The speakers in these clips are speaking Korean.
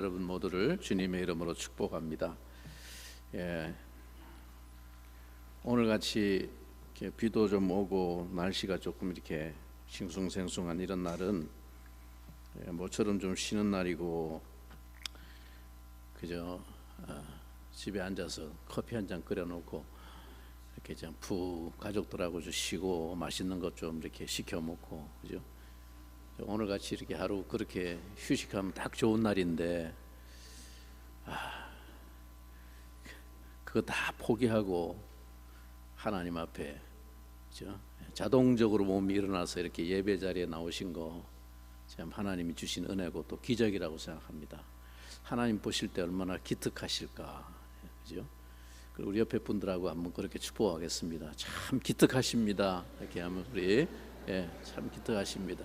여러분 모두를 주님의 이름으로 축복합니다. 오늘 같이 이렇게 비도 좀 오고 날씨가 조금 이렇게 싱숭생숭한 이런 날은 모처럼 좀 쉬는 날이고 그저 집에 앉아서 커피 한 잔 끓여놓고 이렇게 좀 푹 가족들하고 좀 쉬고 맛있는 것 좀 이렇게 시켜 먹고 그죠? 오늘 같이 이렇게 하루 그렇게 휴식하면 딱 좋은 날인데 그거 다 포기하고 하나님 앞에 그죠? 자동적으로 몸이 일어나서 이렇게 예배 자리에 나오신 거 참 하나님이 주신 은혜고 또 기적이라고 생각합니다. 하나님 보실 때 얼마나 기특하실까, 그죠? 우리 옆에 분들하고 한번 그렇게 축복하겠습니다. 참 기특하십니다. 이렇게 하면 우리 참 기특하십니다.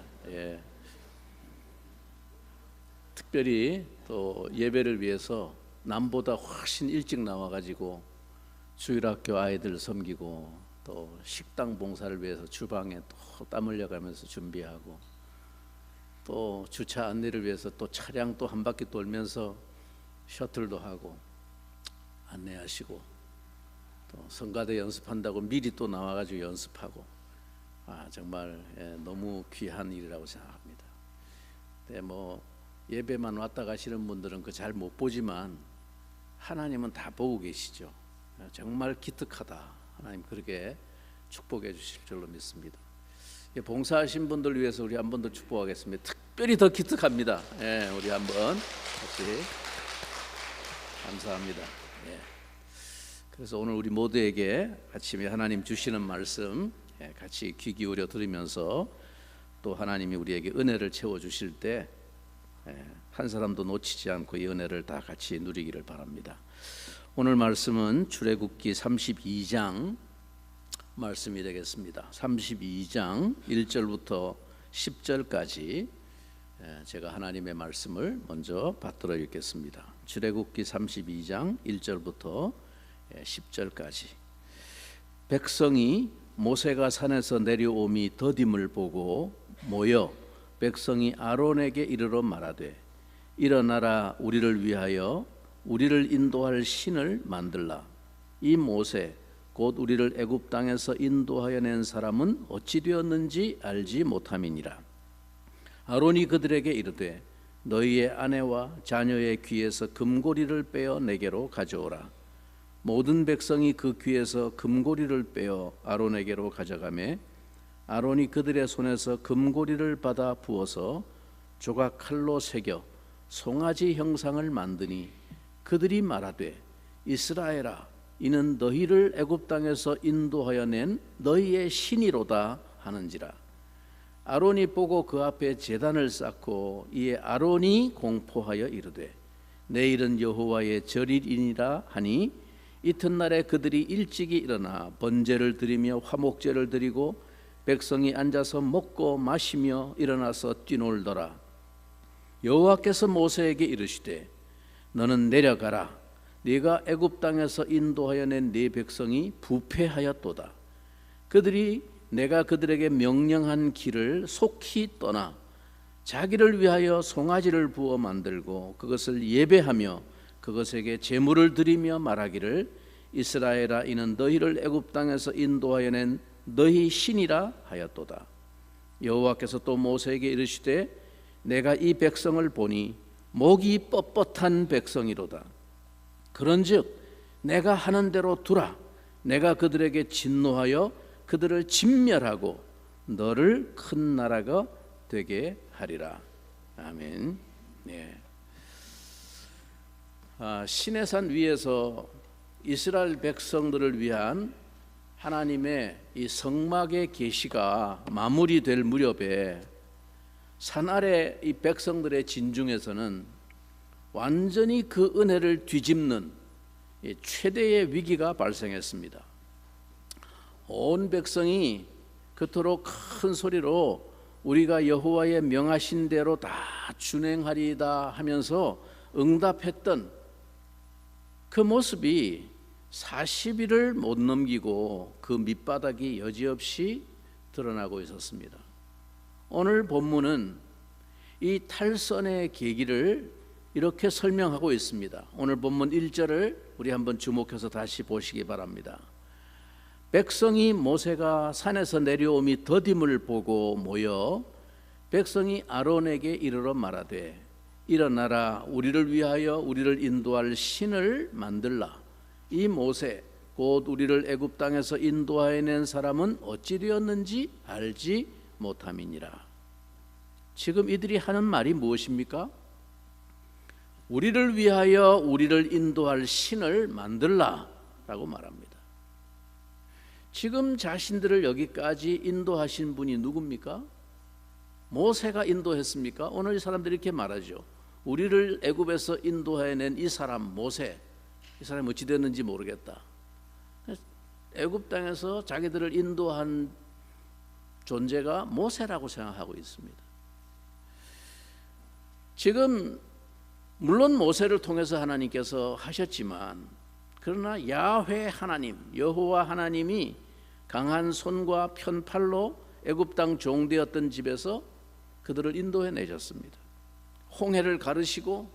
특별히 또 예배를 위해서 남보다 훨씬 일찍 나와가지고 주일학교 아이들 섬기고 또 식당 봉사를 위해서 주방에 또 땀 흘려가면서 준비하고 또 주차 안내를 위해서 또 차량 또 한 바퀴 돌면서 셔틀도 하고 안내하시고 또 성가대 연습한다고 미리 또 나와가지고 연습하고 정말 너무 귀한 일이라고 생각합니다. 네, 뭐 예배만 왔다 가시는 분들은 그 잘 못 보지만 하나님은 다 보고 계시죠. 정말 기특하다. 하나님 그렇게 축복해 주실 줄로 믿습니다. 봉사하신 분들 위해서 우리 한 번 더 축복하겠습니다. 특별히 더 기특합니다. 우리 한번 같이 감사합니다. 그래서 오늘 우리 모두에게 아침에 하나님 주시는 말씀 같이 귀 기울여 들으면서 또 하나님이 우리에게 은혜를 채워 주실 때 한 사람도 놓치지 않고 이 은혜를 다 같이 누리기를 바랍니다. 오늘 말씀은 출애굽기 32장 말씀이 되겠습니다. 32장 1절부터 10절까지 제가 하나님의 말씀을 먼저 받들어 읽겠습니다. 출애굽기 32장 1절부터 10절까지. 백성이 모세가 산에서 내려옴이 더딤을 보고 모여 백성이 아론에게 이르러 말하되 일어나라, 우리를 위하여 우리를 인도할 신을 만들라. 이 모세 곧 우리를 애굽 땅에서 인도하여 낸 사람은 어찌 되었는지 알지 못함이니라. 아론이 그들에게 이르되 너희의 아내와 자녀의 귀에서 금고리를 빼어 내게로 가져오라. 모든 백성이 그 귀에서 금고리를 빼어 아론에게로 가져가매 아론이 그들의 손에서 금고리를 받아 부어서 조각 칼로 새겨 송아지 형상을 만드니 그들이 말하되 이스라엘아, 이는 너희를 애굽 땅에서 인도하여 낸 너희의 신이로다 하는지라. 아론이 보고 그 앞에 제단을 쌓고 이에 아론이 공포하여 이르되 내일은 여호와의 절일이니라 하니 이튿날에 그들이 일찍이 일어나 번제를 드리며 화목제를 드리고 백성이 앉아서 먹고 마시며 일어나서 뛰놀더라. 여호와께서 모세에게 이르시되 너는 내려가라. 네가 애굽 땅에서 인도하여 낸 네 백성이 부패하였도다. 그들이 내가 그들에게 명령한 길을 속히 떠나 자기를 위하여 송아지를 부어 만들고 그것을 예배하며 그것에게 제물을 드리며 말하기를 이스라엘아, 이는 너희를 애굽 땅에서 인도하여 낸 너희 신이라 하였도다. 여호와께서 또 모세에게 이르시되 내가 이 백성을 보니 목이 뻣뻣한 백성이로다. 그런즉 내가 하는 대로 두라. 내가 그들에게 진노하여 그들을 진멸하고 너를 큰 나라가 되게 하리라. 아멘. 시내산 위에서 이스라엘 백성들을 위한 하나님의 이 성막의 계시가 마무리될 무렵에 산 아래 이 백성들의 진중에서는 완전히 그 은혜를 뒤집는 최대의 위기가 발생했습니다. 온 백성이 그토록 큰 소리로 우리가 여호와의 명하신 대로 다 준행하리이다 하면서 응답했던 그 모습이 40일을 못 넘기고 그 밑바닥이 여지없이 드러나고 있었습니다. 오늘 본문은 이 탈선의 계기를 이렇게 설명하고 있습니다. 오늘 본문 1절을 우리 한번 주목해서 다시 보시기 바랍니다. 백성이 모세가 산에서 내려오미 더딤을 보고 모여 백성이 아론에게 이르러 말하되 일어나라, 우리를 위하여 우리를 인도할 신을 만들라. 이 모세 곧 우리를 애굽 땅에서 인도하여 낸 사람은 어찌 되었는지 알지 못함이니라. 지금 이들이 하는 말이 무엇입니까? 우리를 위하여 우리를 인도할 신을 만들라 라고 말합니다. 지금 자신들을 여기까지 인도하신 분이 누굽니까? 모세가 인도했습니까? 오늘 이 사람들이 이렇게 말하죠. 우리를 애굽에서 인도해낸 이 사람 모세, 이 사람이 어찌 됐는지 모르겠다. 애굽 땅에서 자기들을 인도한 존재가 모세라고 생각하고 있습니다. 지금 물론 모세를 통해서 하나님께서 하셨지만, 그러나 야훼 하나님, 여호와 하나님이 강한 손과 편팔로 애굽 땅 종되었던 집에서 그들을 인도해 내셨습니다. 홍해를 가르시고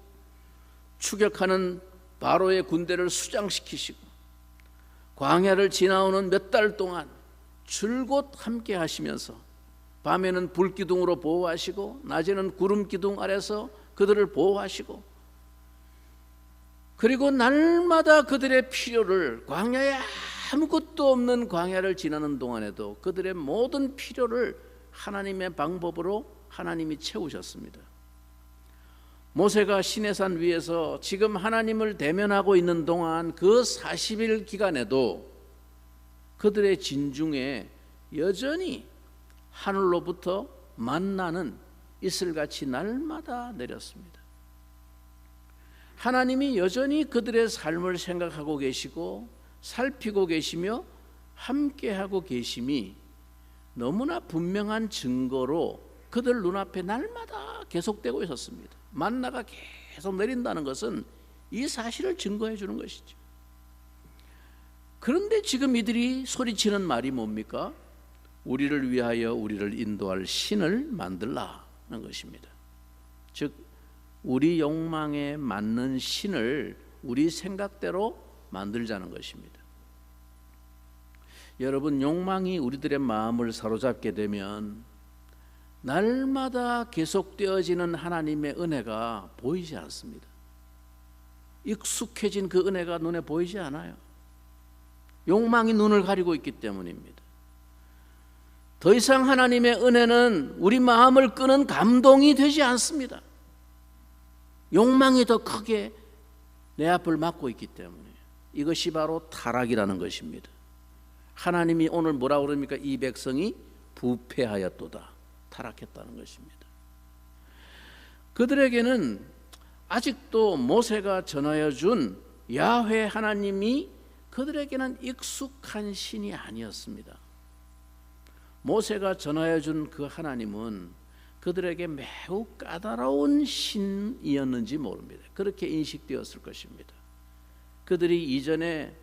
추격하는 바로의 군대를 수장시키시고 광야를 지나오는 몇 달 동안 줄곧 함께 하시면서 밤에는 불기둥으로 보호하시고 낮에는 구름 기둥 아래서 그들을 보호하시고, 그리고 날마다 그들의 필요를, 광야에 아무것도 없는 광야를 지나는 동안에도 그들의 모든 필요를 하나님의 방법으로 하나님이 채우셨습니다. 모세가 시내산 위에서 지금 하나님을 대면하고 있는 동안 그 40일 기간에도 그들의 진중에 여전히 하늘로부터 만나는 이슬같이 날마다 내렸습니다. 하나님이 여전히 그들의 삶을 생각하고 계시고 살피고 계시며 함께하고 계심이 너무나 분명한 증거로 그들 눈앞에 날마다 계속되고 있었습니다. 만나가 계속 내린다는 것은 이 사실을 증거해 주는 것이죠. 그런데 지금 이들이 소리치는 말이 뭡니까? 우리를 위하여 우리를 인도할 신을 만들라는 것입니다. 즉 우리 욕망에 맞는 신을 우리 생각대로 만들자는 것입니다. 여러분, 욕망이 우리들의 마음을 사로잡게 되면 날마다 계속되어지는 하나님의 은혜가 보이지 않습니다. 익숙해진 그 은혜가 눈에 보이지 않아요. 욕망이 눈을 가리고 있기 때문입니다. 더 이상 하나님의 은혜는 우리 마음을 끄는 감동이 되지 않습니다. 욕망이 더 크게 내 앞을 막고 있기 때문에. 이것이 바로 타락이라는 것입니다. 하나님이 오늘 뭐라고 그럽니까? 이 백성이 부패하였도다, 타락했다는 것입니다. 그들에게는 아직도 모세가 전하여 준 야훼 하나님이 그들에게는 익숙한 신이 아니었습니다. 모세가 전하여 준 그 하나님은 그들에게 매우 까다로운 신이었는지 모릅니다. 그렇게 인식되었을 것입니다. 그들이 이전에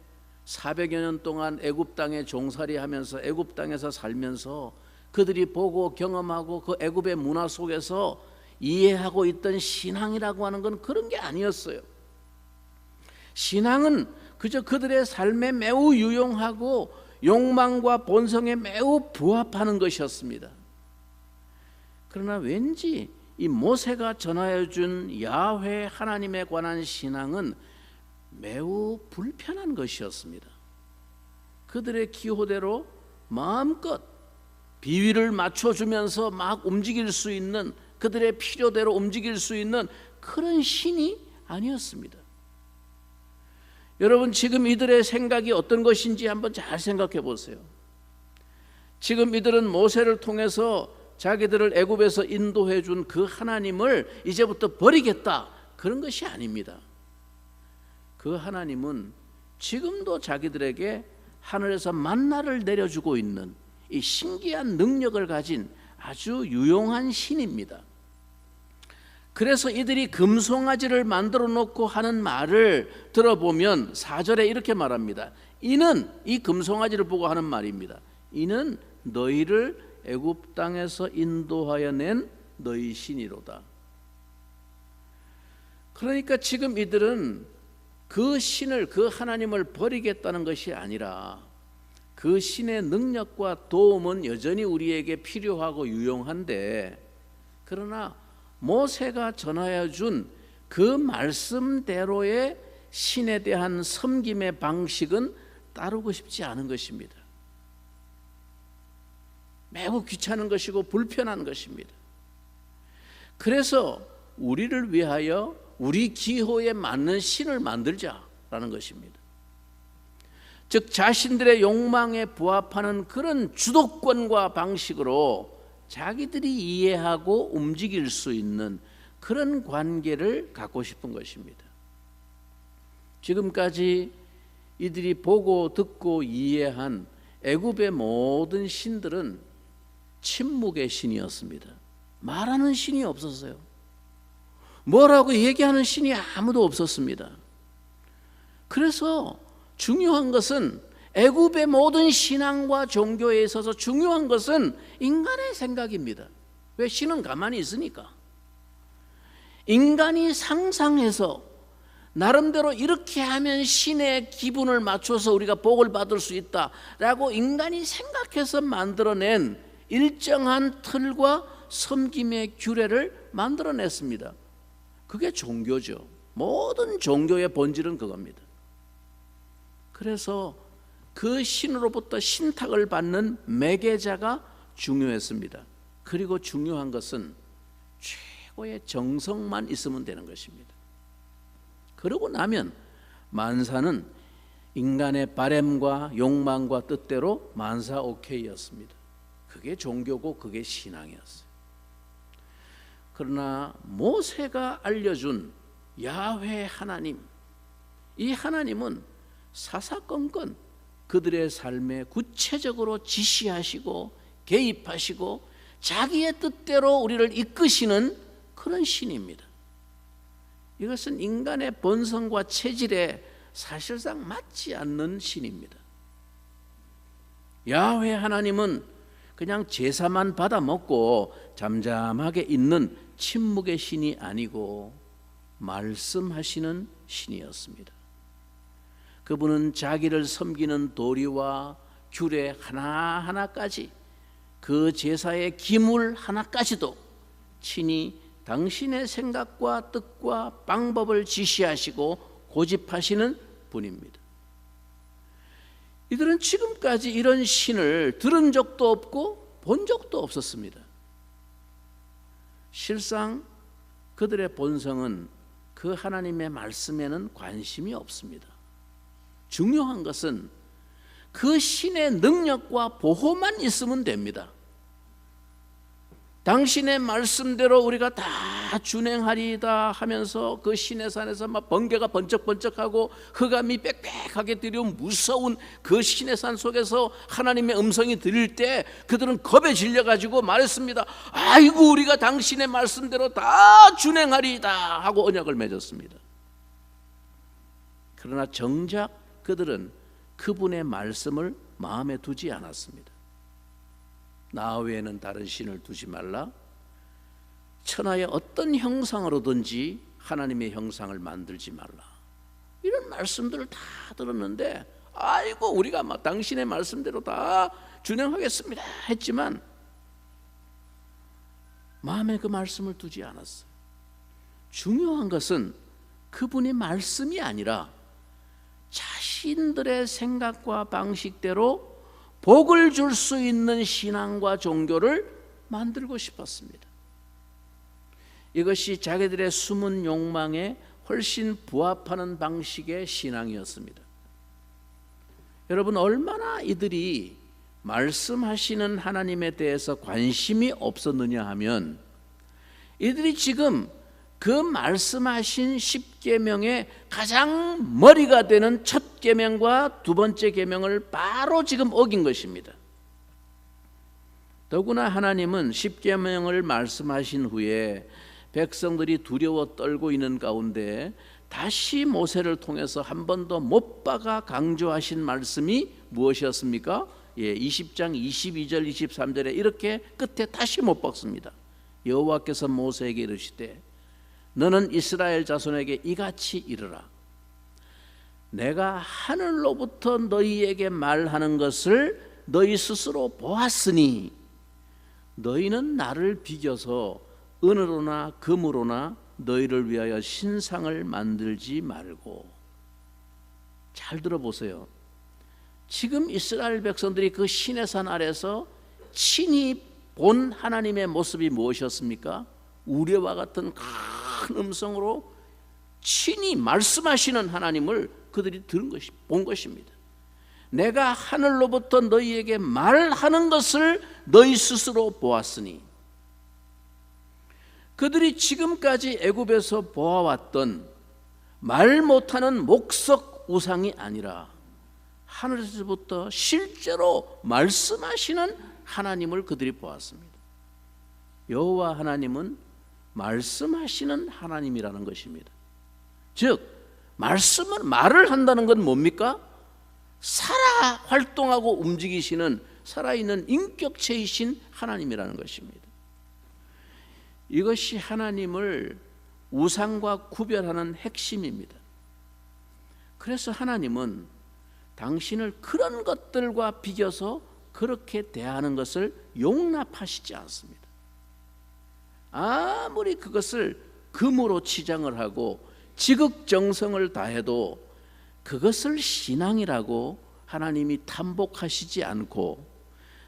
400여 년 동안 애굽 땅에 종살이하면서 애굽 땅에서 살면서 그들이 보고 경험하고 그 애굽의 문화 속에서 이해하고 있던 신앙이라고 하는 건 그런 게 아니었어요. 신앙은 그저 그들의 삶에 매우 유용하고 욕망과 본성에 매우 부합하는 것이었습니다. 그러나 왠지 이 모세가 전하여 준 야훼 하나님에 관한 신앙은 매우 불편한 것이었습니다. 그들의 기호대로 마음껏 비위를 맞춰주면서 막 움직일 수 있는, 그들의 필요대로 움직일 수 있는 그런 신이 아니었습니다. 여러분, 지금 이들의 생각이 어떤 것인지 한번 잘 생각해 보세요. 지금 이들은 모세를 통해서 자기들을 애굽에서 인도해 준 그 하나님을 이제부터 버리겠다, 그런 것이 아닙니다. 그 하나님은 지금도 자기들에게 하늘에서 만나를 내려주고 있는 이 신기한 능력을 가진 아주 유용한 신입니다. 그래서 이들이 금송아지를 만들어 놓고 하는 말을 들어보면 4절에 이렇게 말합니다. 이는, 이 금송아지를 보고 하는 말입니다. 이는 너희를 애굽 땅에서 인도하여 낸 너희 신이로다. 그러니까 지금 이들은 그 신을, 그 하나님을 버리겠다는 것이 아니라 그 신의 능력과 도움은 여전히 우리에게 필요하고 유용한데, 그러나 모세가 전하여 준 그 말씀대로의 신에 대한 섬김의 방식은 따르고 싶지 않은 것입니다. 매우 귀찮은 것이고 불편한 것입니다. 그래서 우리를 위하여 우리 기호에 맞는 신을 만들자라는 것입니다. 즉 자신들의 욕망에 부합하는 그런 주도권과 방식으로 자기들이 이해하고 움직일 수 있는 그런 관계를 갖고 싶은 것입니다. 지금까지 이들이 보고 듣고 이해한 애굽의 모든 신들은 침묵의 신이었습니다. 말하는 신이 없었어요. 뭐라고 얘기하는 신이 아무도 없었습니다. 그래서 중요한 것은, 애굽의 모든 신앙과 종교에 있어서 중요한 것은 인간의 생각입니다. 왜? 신은 가만히 있으니까. 인간이 상상해서 나름대로 이렇게 하면 신의 기분을 맞춰서 우리가 복을 받을 수 있다라고 인간이 생각해서 만들어낸 일정한 틀과 섬김의 규례를 만들어냈습니다. 그게 종교죠. 모든 종교의 본질은 그겁니다. 그래서 그 신으로부터 신탁을 받는 매개자가 중요했습니다. 그리고 중요한 것은 최고의 정성만 있으면 되는 것입니다. 그러고 나면 만사는 인간의 바램과 욕망과 뜻대로 만사 오케이였습니다. 그게 종교고 그게 신앙이었어요. 그러나 모세가 알려준 야훼 하나님, 이 하나님은 사사건건 그들의 삶에 구체적으로 지시하시고 개입하시고 자기의 뜻대로 우리를 이끄시는 그런 신입니다. 이것은 인간의 본성과 체질에 사실상 맞지 않는 신입니다. 야훼 하나님은 그냥 제사만 받아 먹고 잠잠하게 있는 침묵의 신이 아니고 말씀하시는 신이었습니다. 그분은 자기를 섬기는 도리와 규례 하나하나까지, 그 제사의 기물 하나까지도 친히 당신의 생각과 뜻과 방법을 지시하시고 고집하시는 분입니다. 이들은 지금까지 이런 신을 들은 적도 없고 본 적도 없었습니다. 실상 그들의 본성은 그 하나님의 말씀에는 관심이 없습니다. 중요한 것은 그 신의 능력과 보호만 있으면 됩니다. 당신의 말씀대로 우리가 다 준행하리이다 하면서 그 신의 산에서 막 번개가 번쩍번쩍하고 흑암이 빽빽하게 들이온 무서운 그 신의 산 속에서 하나님의 음성이 들릴 때 그들은 겁에 질려가지고 말했습니다. 아이고, 우리가 당신의 말씀대로 다 준행하리이다 하고 언약을 맺었습니다. 그러나 정작 그들은 그분의 말씀을 마음에 두지 않았습니다. 나 외에는 다른 신을 두지 말라, 천하의 어떤 형상으로든지 하나님의 형상을 만들지 말라, 이런 말씀들을 다 들었는데 아이고, 우리가 막 당신의 말씀대로 다 준행하겠습니다 했지만 마음에 그 말씀을 두지 않았어요. 중요한 것은 그분의 말씀이 아니라 자신들의 생각과 방식대로 복을 줄 수 있는 신앙과 종교를 만들고 싶었습니다. 이것이 자기들의 숨은 욕망에 훨씬 부합하는 방식의 신앙이었습니다. 여러분, 얼마나 이들이 말씀하시는 하나님에 대해서 관심이 없었느냐 하면, 이들이 지금 그 말씀하신 10계명의 가장 머리가 되는 첫 계명과 두 번째 계명을 바로 지금 어긴 것입니다. 더구나 하나님은 10계명을 말씀하신 후에 백성들이 두려워 떨고 있는 가운데 다시 모세를 통해서 한 번 더 못 박아 강조하신 말씀이 무엇이었습니까? 20장 22절 23절에 이렇게 끝에 다시 못 박습니다. 여호와께서 모세에게 이르시되 너는 이스라엘 자손에게 이같이 이르라. 내가 하늘로부터 너희에게 말하는 것을 너희 스스로 보았으니 너희는 나를 비겨서 은으로나 금으로나 너희를 위하여 신상을 만들지 말고. 잘 들어보세요. 지금 이스라엘 백성들이 그 시내산 아래서 친히 본 하나님의 모습이 무엇이었습니까? 우레와 같은 큰 음성으로 친히 말씀하시는 하나님을 그들이 본 것입니다. 내가 하늘로부터 너희에게 말하는 것을 너희 스스로 보았으니. 그들이 지금까지 애굽에서 보아왔던 말 못하는 목석 우상이 아니라 하늘에서부터 실제로 말씀하시는 하나님을 그들이 보았습니다. 여호와 하나님은 말씀하시는 하나님이라는 것입니다. 즉 말을 한다는 건 뭡니까? 살아 활동하고 움직이시는 살아있는 인격체이신 하나님이라는 것입니다. 이것이 하나님을 우상과 구별하는 핵심입니다. 그래서 하나님은 당신을 그런 것들과 비교해서 그렇게 대하는 것을 용납하시지 않습니다. 아무리 그것을 금으로 치장을 하고 지극정성을 다해도 그것을 신앙이라고 하나님이 탐복하시지 않고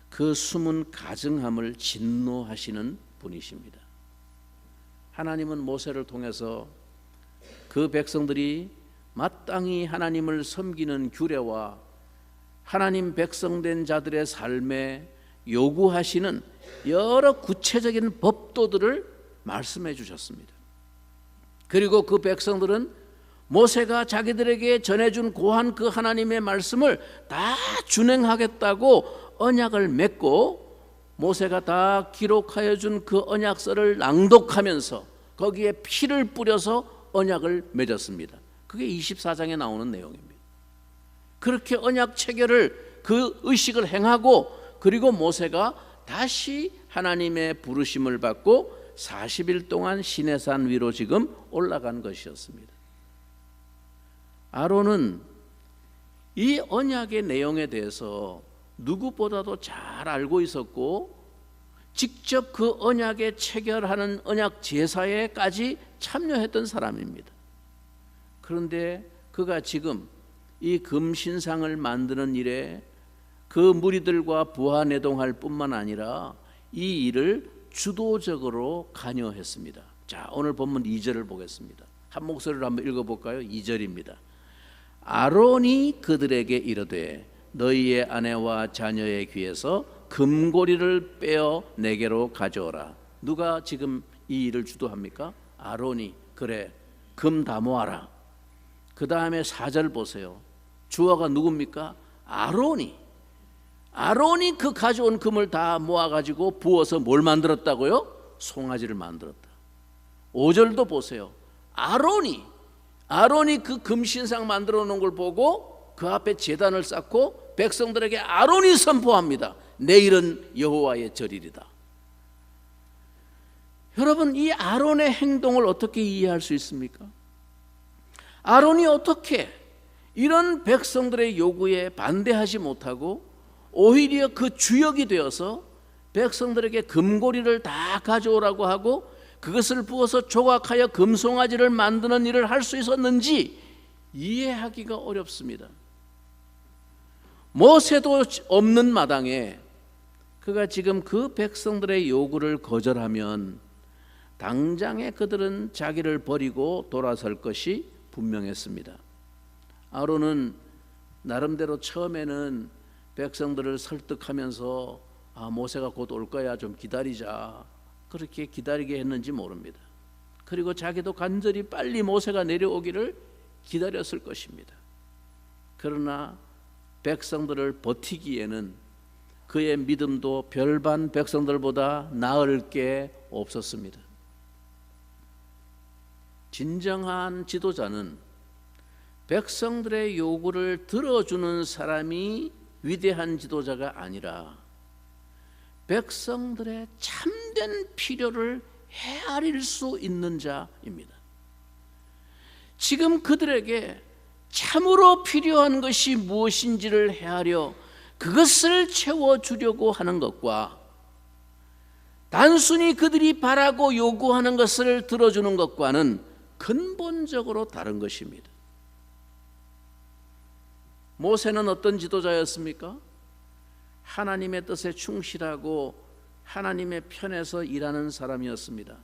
그 숨은 가증함을 진노하시는 분이십니다. 하나님은 모세를 통해서 그 백성들이 마땅히 하나님을 섬기는 규례와 하나님 백성된 자들의 삶에 요구하시는 여러 구체적인 법도들을 말씀해 주셨습니다. 그리고 그 백성들은 모세가 자기들에게 전해준 고한 그 하나님의 말씀을 다 준행하겠다고 언약을 맺고 모세가 다 기록하여 준 그 언약서를 낭독하면서 거기에 피를 뿌려서 언약을 맺었습니다. 그게 24장에 나오는 내용입니다. 그렇게 언약 체결을 그 의식을 행하고 그리고 모세가 다시 하나님의 부르심을 받고 40일 동안 시내산 위로 지금 올라간 것이었습니다. 아론은 이 언약의 내용에 대해서 누구보다도 잘 알고 있었고 직접 그 언약에 체결하는 언약 제사에까지 참여했던 사람입니다. 그런데 그가 지금 이 금신상을 만드는 일에 그 무리들과 부하내동할 뿐만 아니라 이 일을 주도적으로 관여했습니다. 자, 오늘 본문 2절을 보겠습니다. 한 목소리로 한번 읽어볼까요? 2절입니다. 아론이 그들에게 이르되 너희의 아내와 자녀의 귀에서 금고리를 빼어 내게로 가져오라. 누가 지금 이 일을 주도합니까? 아론이. 그래, 금 다 모아라. 그 다음에 4절 보세요. 주어가 누굽니까? 아론이 그 가져온 금을 다 모아가지고 부어서 뭘 만들었다고요? 송아지를 만들었다. 5절도 보세요. 아론이 그 금신상 만들어 놓은 걸 보고 그 앞에 제단을 쌓고 백성들에게 아론이 선포합니다. 내일은 여호와의 절일이다. 여러분, 이 아론의 행동을 어떻게 이해할 수 있습니까? 아론이 어떻게 이런 백성들의 요구에 반대하지 못하고 오히려 그 주역이 되어서 백성들에게 금고리를 다 가져오라고 하고 그것을 부어서 조각하여 금송아지를 만드는 일을 할 수 있었는지 이해하기가 어렵습니다. 모세도 없는 마당에 그가 지금 그 백성들의 요구를 거절하면 당장에 그들은 자기를 버리고 돌아설 것이 분명했습니다. 아론은 나름대로 처음에는 백성들을 설득하면서 모세가 곧 올 거야, 좀 기다리자, 그렇게 기다리게 했는지 모릅니다. 그리고 자기도 간절히 빨리 모세가 내려오기를 기다렸을 것입니다. 그러나 백성들을 버티기에는 그의 믿음도 별반 백성들보다 나을 게 없었습니다. 진정한 지도자는 백성들의 요구를 들어주는 사람이 위대한 지도자가 아니라 백성들의 참된 필요를 헤아릴 수 있는 자입니다. 지금 그들에게 참으로 필요한 것이 무엇인지를 헤아려 그것을 채워주려고 하는 것과 단순히 그들이 바라고 요구하는 것을 들어주는 것과는 근본적으로 다른 것입니다. 모세는 어떤 지도자였습니까? 하나님의 뜻에 충실하고 하나님의 편에서 일하는 사람이었습니다.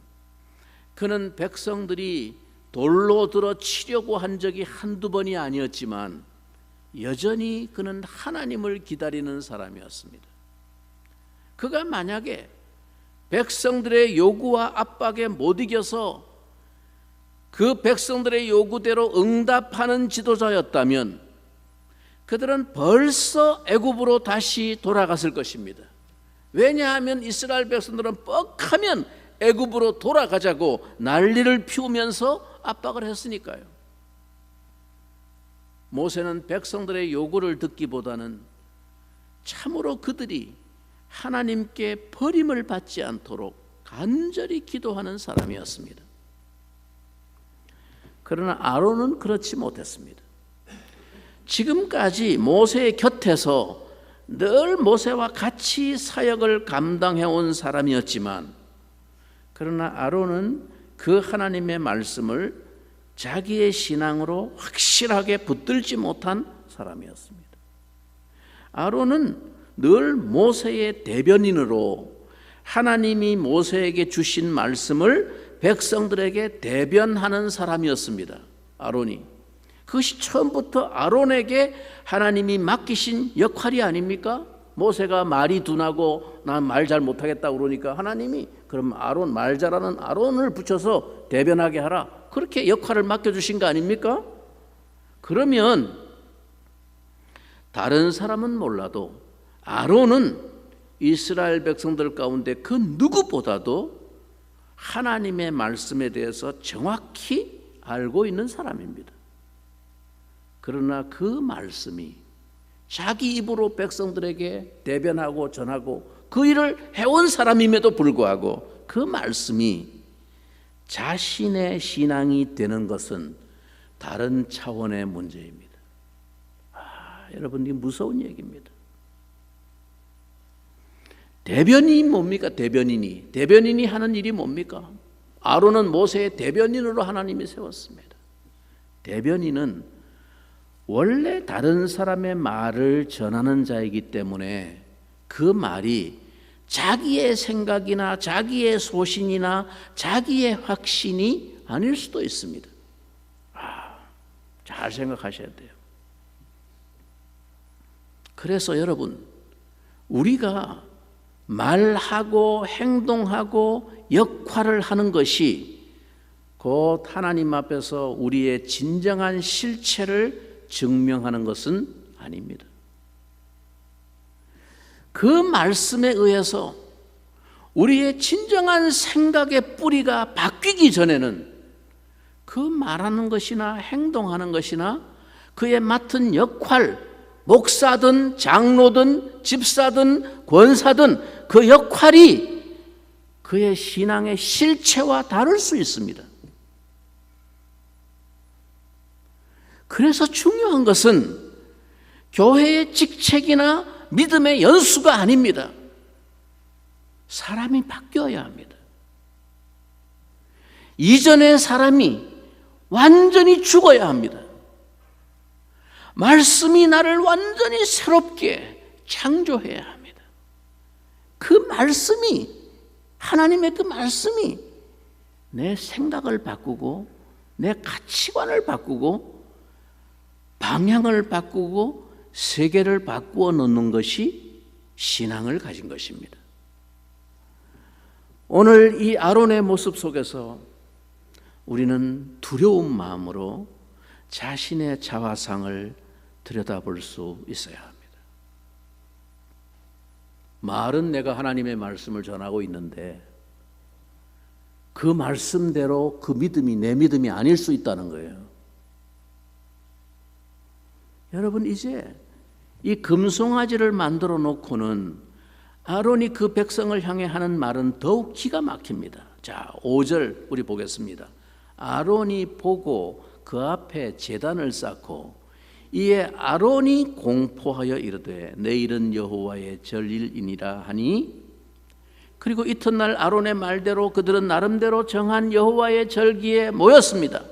그는 백성들이 돌로 들어 치려고 한 적이 한두 번이 아니었지만 여전히 그는 하나님을 기다리는 사람이었습니다. 그가 만약에 백성들의 요구와 압박에 못 이겨서 그 백성들의 요구대로 응답하는 지도자였다면 그들은 벌써 애굽으로 다시 돌아갔을 것입니다. 왜냐하면 이스라엘 백성들은 뻑하면 애굽으로 돌아가자고 난리를 피우면서 압박을 했으니까요. 모세는 백성들의 요구를 듣기보다는 참으로 그들이 하나님께 버림을 받지 않도록 간절히 기도하는 사람이었습니다. 그러나 아론은 그렇지 못했습니다. 지금까지 모세의 곁에서 늘 모세와 같이 사역을 감당해온 사람이었지만 그러나 아론은 그 하나님의 말씀을 자기의 신앙으로 확실하게 붙들지 못한 사람이었습니다. 아론은 늘 모세의 대변인으로 하나님이 모세에게 주신 말씀을 백성들에게 대변하는 사람이었습니다. 아론이. 그것이 처음부터 아론에게 하나님이 맡기신 역할이 아닙니까? 모세가 말이 둔하고 난 말 잘 못하겠다 그러니까 하나님이 그럼 아론, 말 잘하는 아론을 붙여서 대변하게 하라, 그렇게 역할을 맡겨주신 거 아닙니까? 그러면 다른 사람은 몰라도 아론은 이스라엘 백성들 가운데 그 누구보다도 하나님의 말씀에 대해서 정확히 알고 있는 사람입니다. 그러나 그 말씀이 자기 입으로 백성들에게 대변하고 전하고 그 일을 해온 사람임에도 불구하고 그 말씀이 자신의 신앙이 되는 것은 다른 차원의 문제입니다. 여러분, 이게 무서운 얘기입니다. 대변인이 뭡니까? 대변인이 하는 일이 뭡니까? 아론은 모세의 대변인으로 하나님이 세웠습니다. 대변인은 원래 다른 사람의 말을 전하는 자이기 때문에 그 말이 자기의 생각이나 자기의 소신이나 자기의 확신이 아닐 수도 있습니다. 잘 생각하셔야 돼요. 그래서 여러분, 우리가 말하고 행동하고 역할을 하는 것이 곧 하나님 앞에서 우리의 진정한 실체를 증명하는 것은 아닙니다. 그 말씀에 의해서 우리의 진정한 생각의 뿌리가 바뀌기 전에는 그 말하는 것이나 행동하는 것이나 그의 맡은 역할, 목사든 장로든 집사든 권사든 그 역할이 그의 신앙의 실체와 다를 수 있습니다. 그래서 중요한 것은 교회의 직책이나 믿음의 연수가 아닙니다. 사람이 바뀌어야 합니다. 이전의 사람이 완전히 죽어야 합니다. 말씀이 나를 완전히 새롭게 창조해야 합니다. 그 말씀이, 하나님의 그 말씀이 내 생각을 바꾸고 내 가치관을 바꾸고 방향을 바꾸고 세계를 바꾸어 놓는 것이 신앙을 가진 것입니다. 오늘 이 아론의 모습 속에서 우리는 두려운 마음으로 자신의 자화상을 들여다볼 수 있어야 합니다. 말은 내가 하나님의 말씀을 전하고 있는데 그 말씀대로 그 믿음이 내 믿음이 아닐 수 있다는 거예요. 여러분, 이제 이 금송아지를 만들어 놓고는 아론이 그 백성을 향해 하는 말은 더욱 기가 막힙니다. 자, 5절 우리 보겠습니다. 아론이 보고 그 앞에 제단을 쌓고 이에 아론이 공포하여 이르되 내일은 여호와의 절일이니라 하니, 그리고 이튿날 아론의 말대로 그들은 나름대로 정한 여호와의 절기에 모였습니다.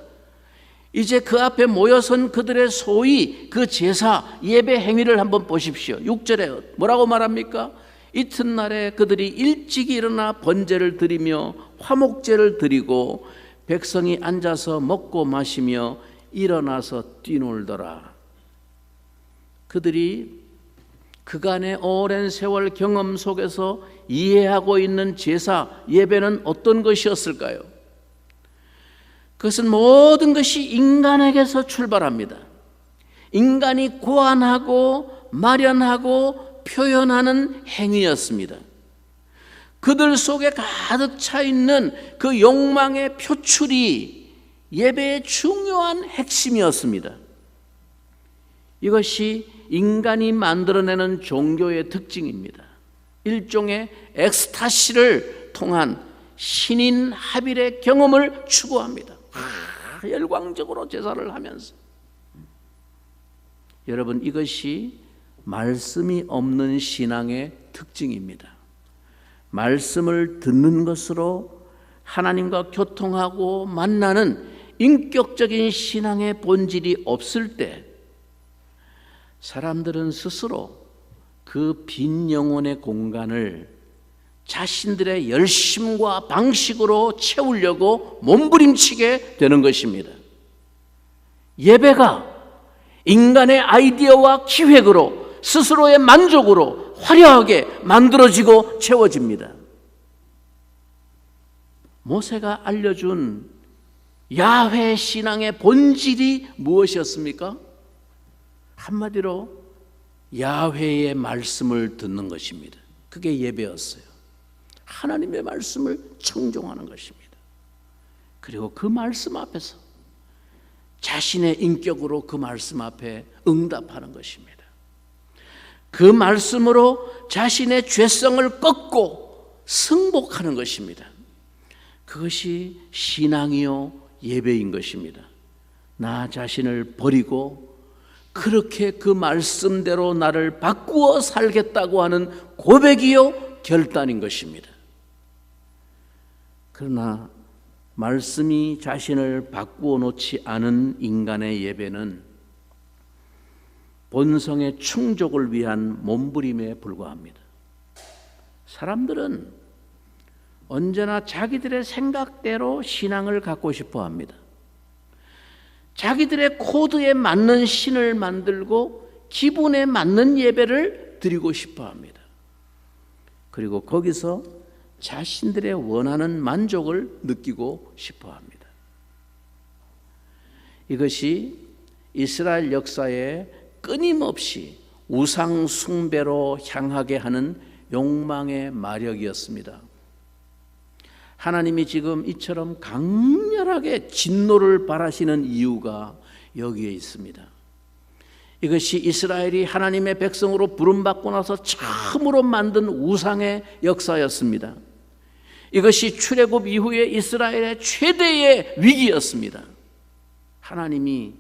이제 그 앞에 모여선 그들의 소위 그 제사 예배 행위를 한번 보십시오. 6절에 뭐라고 말합니까? 이튿날에 그들이 일찍이 일어나 번제를 드리며 화목제를 드리고 백성이 앉아서 먹고 마시며 일어나서 뛰놀더라. 그들이 그간의 오랜 세월 경험 속에서 이해하고 있는 제사 예배는 어떤 것이었을까요? 그것은 모든 것이 인간에게서 출발합니다. 인간이 고안하고 마련하고 표현하는 행위였습니다. 그들 속에 가득 차 있는 그 욕망의 표출이 예배의 중요한 핵심이었습니다. 이것이 인간이 만들어내는 종교의 특징입니다. 일종의 엑스타시를 통한 신인 합일의 경험을 추구합니다. 열광적으로 제사를 하면서. 여러분, 이것이 말씀이 없는 신앙의 특징입니다. 말씀을 듣는 것으로 하나님과 교통하고 만나는 인격적인 신앙의 본질이 없을 때 사람들은 스스로 그 빈 영혼의 공간을 자신들의 열심과 방식으로 채우려고 몸부림치게 되는 것입니다. 예배가 인간의 아이디어와 기획으로 스스로의 만족으로 화려하게 만들어지고 채워집니다. 모세가 알려준 야훼 신앙의 본질이 무엇이었습니까? 한마디로 야훼의 말씀을 듣는 것입니다. 그게 예배였어요. 하나님의 말씀을 청종하는 것입니다. 그리고 그 말씀 앞에서 자신의 인격으로 그 말씀 앞에 응답하는 것입니다. 그 말씀으로 자신의 죄성을 꺾고 승복하는 것입니다. 그것이 신앙이요 예배인 것입니다. 나 자신을 버리고 그렇게 그 말씀대로 나를 바꾸어 살겠다고 하는 고백이요 결단인 것입니다. 그러나 말씀이 자신을 바꾸어 놓지 않은 인간의 예배는 본성의 충족을 위한 몸부림에 불과합니다. 사람들은 언제나 자기들의 생각대로 신앙을 갖고 싶어 합니다. 자기들의 코드에 맞는 신을 만들고 기분에 맞는 예배를 드리고 싶어 합니다. 그리고 거기서 자신들의 원하는 만족을 느끼고 싶어 합니다. 이것이 이스라엘 역사에 끊임없이 우상 숭배로 향하게 하는 욕망의 마력이었습니다. 하나님이 지금 이처럼 강렬하게 진노를 발하시는 이유가 여기에 있습니다. 이것이 이스라엘이 하나님의 백성으로 부름받고 나서 처음으로 만든 우상의 역사였습니다. 이것이 출애굽 이후에 이스라엘의 최대의 위기였습니다. 하나님이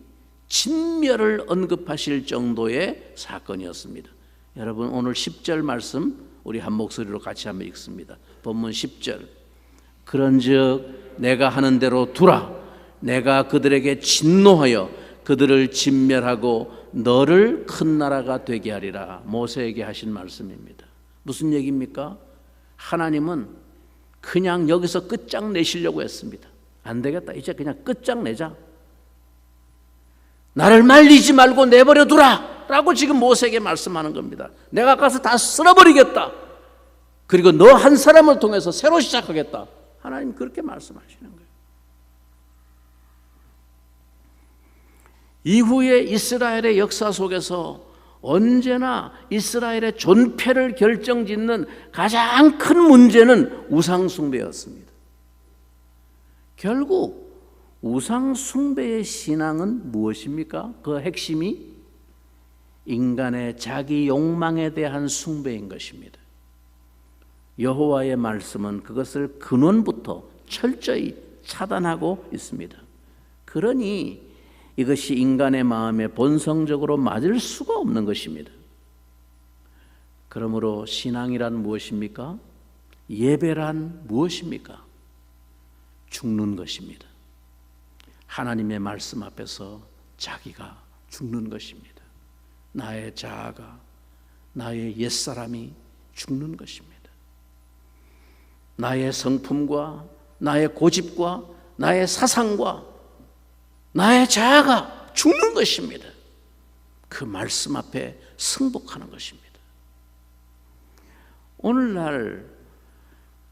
진멸을 언급하실 정도의 사건이었습니다. 여러분, 오늘 10절 말씀 우리 한 목소리로 같이 한번 읽습니다. 본문 10절. 그런즉 내가 하는 대로 두라. 내가 그들에게 진노하여 그들을 진멸하고 너를 큰 나라가 되게 하리라. 모세에게 하신 말씀입니다. 무슨 얘기입니까? 하나님은 그냥 여기서 끝장내시려고 했습니다. 안 되겠다. 이제 그냥 끝장내자. 나를 말리지 말고 내버려 두라 라고 지금 모세에게 말씀하는 겁니다. 내가 가서 다 쓸어버리겠다. 그리고 너 한 사람을 통해서 새로 시작하겠다. 하나님 그렇게 말씀하시는 거예요. 이후에 이스라엘의 역사 속에서 언제나 이스라엘의 존폐를 결정짓는 가장 큰 문제는 우상숭배였습니다. 결국 우상숭배의 신앙은 무엇입니까? 그 핵심이 인간의 자기 욕망에 대한 숭배인 것입니다. 여호와의 말씀은 그것을 근원부터 철저히 차단하고 있습니다. 그러니 이것이 인간의 마음에 본성적으로 맞을 수가 없는 것입니다. 그러므로 신앙이란 무엇입니까? 예배란 무엇입니까? 죽는 것입니다. 하나님의 말씀 앞에서 자기가 죽는 것입니다. 나의 자아가, 나의 옛사람이 죽는 것입니다. 나의 성품과 나의 고집과 나의 사상과 나의 자아가 죽는 것입니다. 그 말씀 앞에 승복하는 것입니다. 오늘날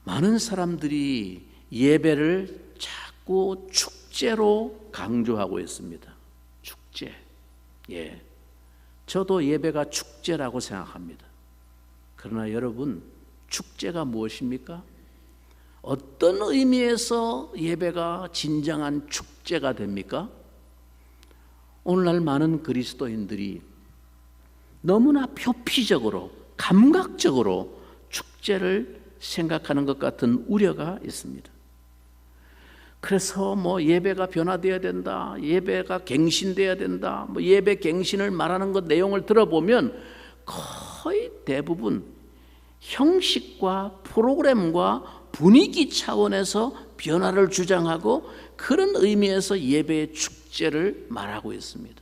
많은 사람들이 예배를 자꾸 축제로 강조하고 있습니다. 축제. 예. 저도 예배가 축제라고 생각합니다. 그러나 여러분, 축제가 무엇입니까? 어떤 의미에서 예배가 진정한 축제가 됩니까? 오늘날 많은 그리스도인들이 너무나 표피적으로, 감각적으로 축제를 생각하는 것 같은 우려가 있습니다. 그래서 예배가 변화되어야 된다, 예배가 갱신되어야 된다, 예배 갱신을 말하는 것 내용을 들어보면 거의 대부분 형식과 프로그램과 분위기 차원에서 변화를 주장하고 그런 의미에서 예배의 축제를 말하고 있습니다.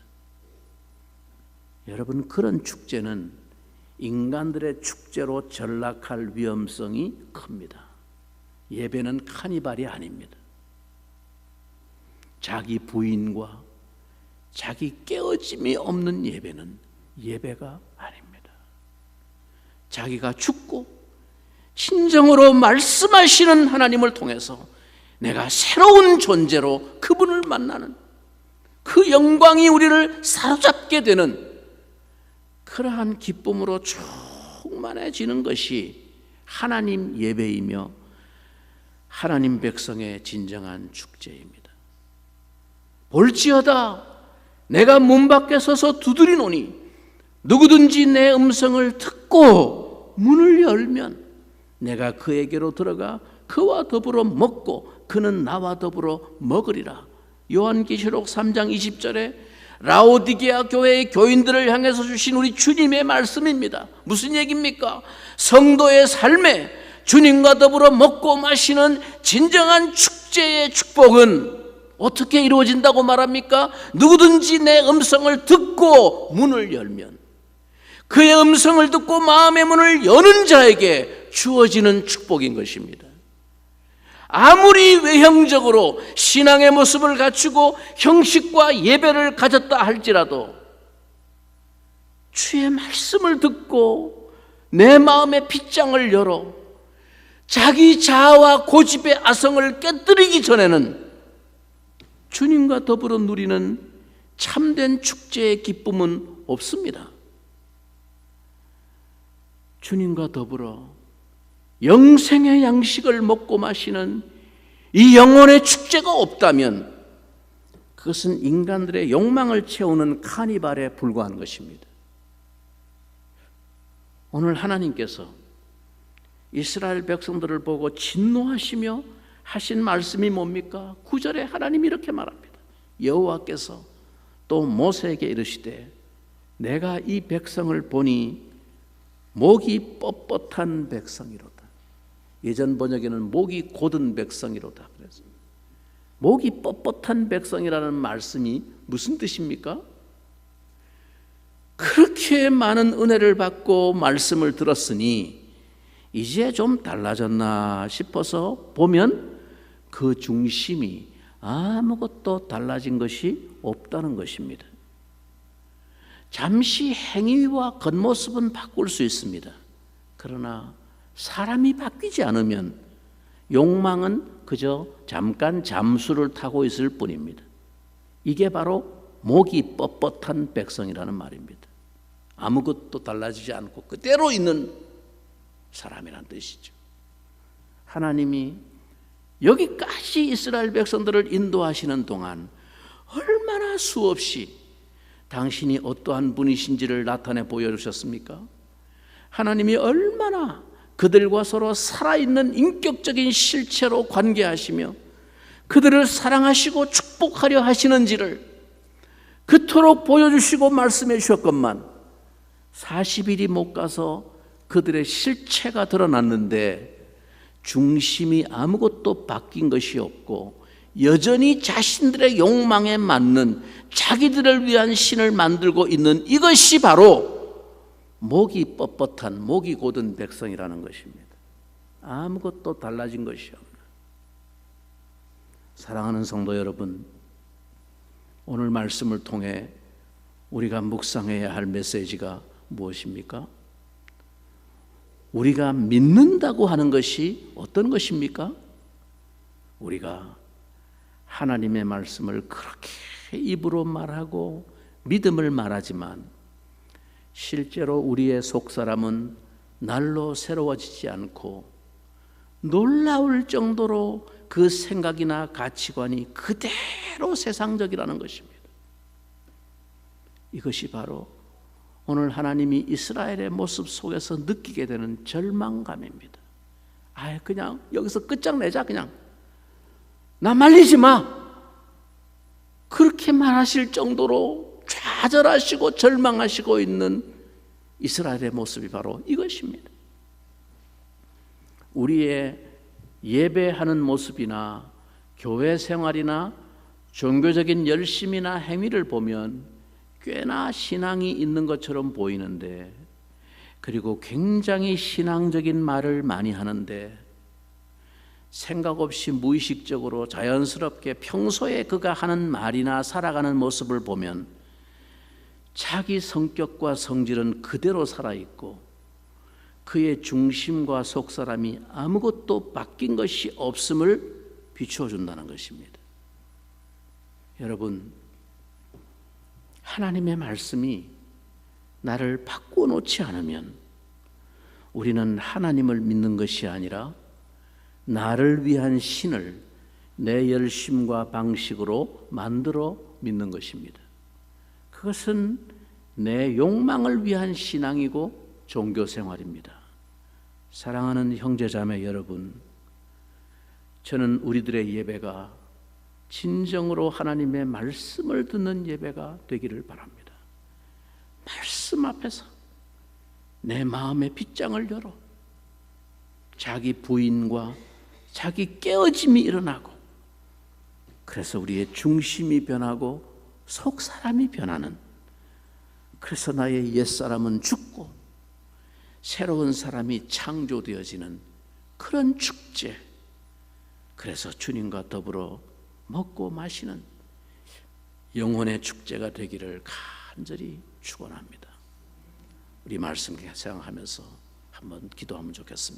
여러분, 그런 축제는 인간들의 축제로 전락할 위험성이 큽니다. 예배는 카니발이 아닙니다. 자기 부인과 자기 깨어짐이 없는 예배는 예배가 아닙니다. 자기가 죽고 진정으로 말씀하시는 하나님을 통해서 내가 새로운 존재로 그분을 만나는 그 영광이 우리를 사로잡게 되는 그러한 기쁨으로 충만해지는 것이 하나님 예배이며 하나님 백성의 진정한 축제입니다. 볼지어다 내가 문 밖에 서서 두드리노니 누구든지 내 음성을 듣고 문을 열면 내가 그에게로 들어가 그와 더불어 먹고 그는 나와 더불어 먹으리라. 요한계시록 3장 20절에 라오디게아 교회의 교인들을 향해서 주신 우리 주님의 말씀입니다. 무슨 얘기입니까? 성도의 삶에 주님과 더불어 먹고 마시는 진정한 축제의 축복은 어떻게 이루어진다고 말합니까? 누구든지 내 음성을 듣고 문을 열면, 그의 음성을 듣고 마음의 문을 여는 자에게 주어지는 축복인 것입니다. 아무리 외형적으로 신앙의 모습을 갖추고 형식과 예배를 가졌다 할지라도 주의 말씀을 듣고 내 마음의 빗장을 열어 자기 자아와 고집의 아성을 깨뜨리기 전에는 주님과 더불어 누리는 참된 축제의 기쁨은 없습니다. 주님과 더불어 영생의 양식을 먹고 마시는 이 영혼의 축제가 없다면 그것은 인간들의 욕망을 채우는 카니발에 불과한 것입니다. 오늘 하나님께서 이스라엘 백성들을 보고 진노하시며 하신 말씀이 뭡니까? 9절에 하나님이 이렇게 말합니다. 여호와께서 또 모세에게 이르시되 내가 이 백성을 보니 목이 뻣뻣한 백성이로다. 예전 번역에는 목이 곧은 백성이로다. 그래서 목이 뻣뻣한 백성이라는 말씀이 무슨 뜻입니까? 그렇게 많은 은혜를 받고 말씀을 들었으니 이제 좀 달라졌나 싶어서 보면 그 중심이 아무것도 달라진 것이 없다는 것입니다. 잠시 행위와 겉모습은 바꿀 수 있습니다. 그러나 사람이 바뀌지 않으면 욕망은 그저 잠깐 잠수를 타고 있을 뿐입니다. 이게 바로 목이 뻣뻣한 백성이라는 말입니다. 아무것도 달라지지 않고 그대로 있는 사람이란 뜻이죠. 하나님이 여기까지 이스라엘 백성들을 인도하시는 동안 얼마나 수없이 당신이 어떠한 분이신지를 나타내 보여주셨습니까? 하나님이 얼마나 그들과 서로 살아있는 인격적인 실체로 관계하시며 그들을 사랑하시고 축복하려 하시는지를 그토록 보여주시고 말씀해 주셨건만 40일이 못 가서 그들의 실체가 드러났는데 중심이 아무것도 바뀐 것이 없고 여전히 자신들의 욕망에 맞는 자기들을 위한 신을 만들고 있는 이것이 바로 목이 뻣뻣한 목이 곧은 백성이라는 것입니다. 아무것도 달라진 것이 없는. 사랑하는 성도 여러분, 오늘 말씀을 통해 우리가 묵상해야 할 메시지가 무엇입니까? 우리가 믿는다고 하는 것이 어떤 것입니까? 우리가 하나님의 말씀을 그렇게 입으로 말하고 믿음을 말하지만 실제로 우리의 속사람은 날로 새로워지지 않고 놀라울 정도로 그 생각이나 가치관이 그대로 세상적이라는 것입니다. 이것이 바로 오늘 하나님이 이스라엘의 모습 속에서 느끼게 되는 절망감입니다. 그냥 여기서 끝장내자, 그냥 나 말리지 마, 그렇게 말하실 정도로 좌절하시고 절망하시고 있는 이스라엘의 모습이 바로 이것입니다. 우리의 예배하는 모습이나 교회 생활이나 종교적인 열심이나 행위를 보면 꽤나 신앙이 있는 것처럼 보이는데, 그리고 굉장히 신앙적인 말을 많이 하는데 생각 없이 무의식적으로 자연스럽게 평소에 그가 하는 말이나 살아가는 모습을 보면 자기 성격과 성질은 그대로 살아있고 그의 중심과 속사람이 아무것도 바뀐 것이 없음을 비추어 준다는 것입니다. 여러분, 하나님의 말씀이 나를 바꾸어 놓지 않으면 우리는 하나님을 믿는 것이 아니라 나를 위한 신을 내 열심과 방식으로 만들어 믿는 것입니다. 그것은 내 욕망을 위한 신앙이고 종교생활입니다. 사랑하는 형제자매 여러분, 저는 우리들의 예배가 진정으로 하나님의 말씀을 듣는 예배가 되기를 바랍니다. 말씀 앞에서 내 마음의 빗장을 열어 자기 부인과 자기 깨어짐이 일어나고, 그래서 우리의 중심이 변하고 속사람이 변하는, 그래서 나의 옛사람은 죽고 새로운 사람이 창조되어지는 그런 축제, 그래서 주님과 더불어 먹고 마시는 영혼의 축제가 되기를 간절히 축원합니다. 우리 말씀 생각하면서 한번 기도하면 좋겠습니다.